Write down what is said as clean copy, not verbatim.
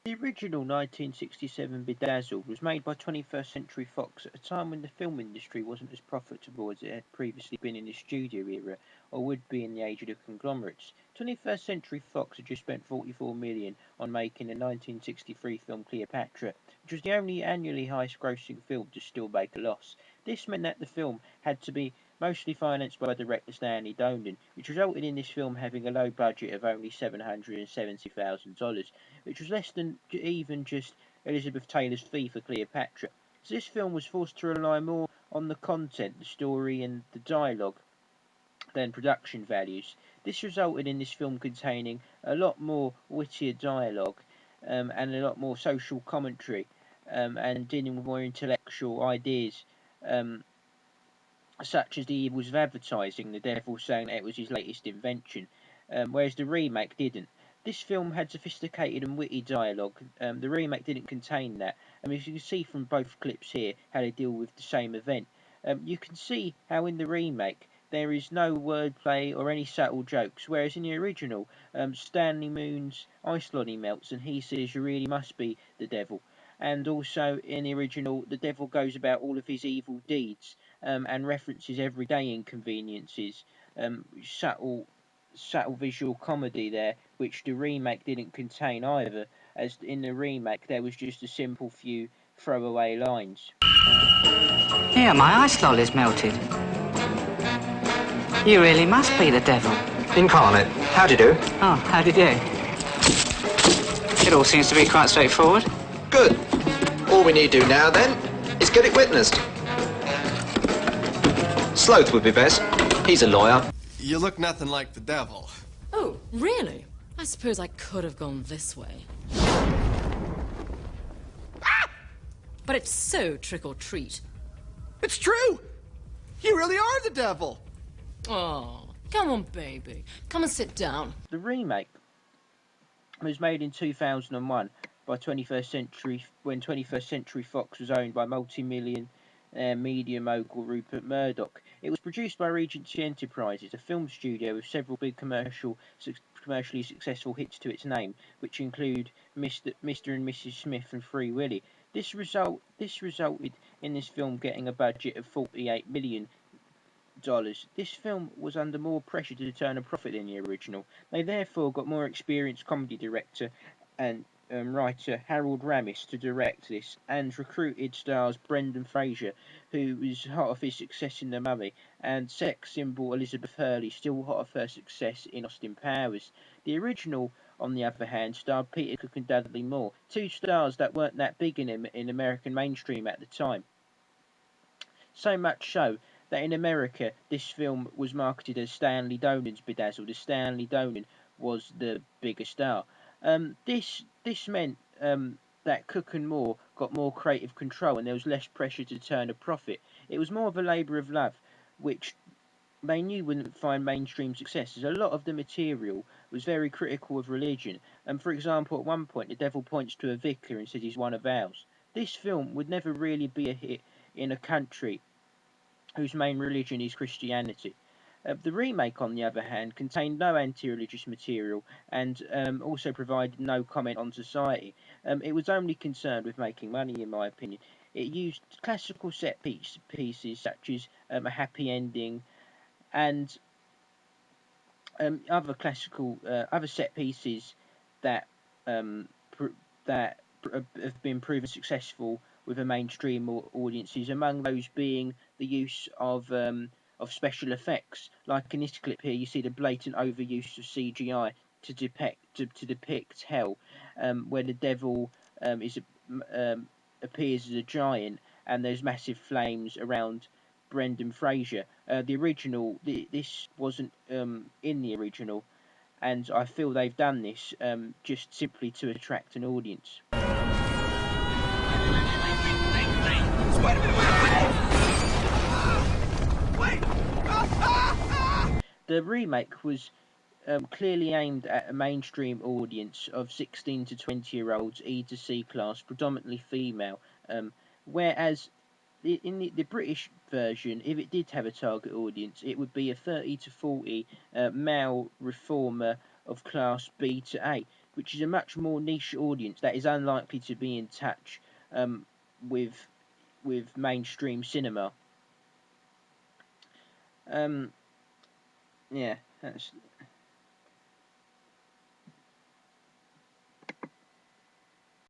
The original 1967 Bedazzled was made by 21st Century Fox at a time when the film industry wasn't as profitable as it had previously been in the studio era or would be in the age of the conglomerates. 21st Century Fox had just spent 44 million on making the 1963 film Cleopatra, which was the only annually highest grossing film to still make a loss. This meant that the film had to be mostly financed by director Stanley Donen, which resulted in this film having a low budget of only $770,000, which was less than even just Elizabeth Taylor's fee for Cleopatra. So this film was forced to rely more on the content, the story, and the dialogue than production values. This resulted in this film containing a lot more wittier dialogue and a lot more social commentary and dealing with more intellectual ideas. Um, Such as the evils of advertising, the devil saying that it was his latest invention, whereas the remake didn't. This film had sophisticated and witty dialogue. The remake didn't contain that. As you can see from both clips here, how they deal with the same event. You can see how in the remake there is no wordplay or any subtle jokes, whereas in the original, Stanley Moon's ice lolly melts and he says you really must be the devil. And also in the original, the devil goes about all of his evil deeds and references everyday inconveniences. Subtle visual comedy there, which the remake didn't contain either, as in the remake there was just a simple few throwaway lines. Here, my ice lolly's melted. You really must be the devil. Incarnate, how do you do? Oh, how do you do? It all seems to be quite straightforward. Good. All we need to do now, then, is get it witnessed. Sloth would be best. He's a lawyer. You look nothing like the devil. Oh, really? I suppose I could have gone this way. But it's so trick or treat. It's true! You really are the devil! Oh, come on, baby. Come and sit down. The remake was made in 2001 by 21st Century, when 21st Century Fox was owned by multi-million media mogul Rupert Murdoch. It was produced by Regency Enterprises, a film studio with several big commercially successful hits to its name, which include Mr. and Mrs. Smith and Free Willy. This resulted in this film getting a budget of $48 million. This film was under more pressure to turn a profit than the original. They therefore got more experienced comedy director and writer Harold Ramis to direct this, and recruited stars Brendan Fraser, who was hot off his success in The Mummy, and sex symbol Elizabeth Hurley, still hot off her success in Austin Powers. The original, on the other hand, starred Peter Cook and Dudley Moore, two stars that weren't that big in American mainstream at the time. So much so that in America this film was marketed as Stanley Donen's Bedazzled, as Stanley Donen was the bigger star. This meant that Cook and Moore got more creative control and there was less pressure to turn a profit. It was more of a labour of love, which they knew wouldn't find mainstream success, as a lot of the material was very critical of religion. And for example, at one point the devil points to a vicar and says he's one of ours. This film would never really be a hit in a country whose main religion is Christianity. The remake, on the other hand, contained no anti-religious material and also provided no comment on society. It was only concerned with making money, in my opinion. It used classical set pieces such as a happy ending and other set pieces that have been proven successful with a mainstream audiences. Among those being the use of special effects, like in this clip here, you see the blatant overuse of CGI to depict hell, where the devil appears as a giant, and there's massive flames around Brendan Fraser. This wasn't in the original, and I feel they've done this just simply to attract an audience. Wait a minute! The remake was clearly aimed at a mainstream audience of 16 to 20-year-olds, E to C class, predominantly female, whereas in the British version, if it did have a target audience, it would be a 30 to 40 male reformer of class B to A. which is a much more niche audience that is unlikely to be in touch with mainstream cinema. Yeah, that's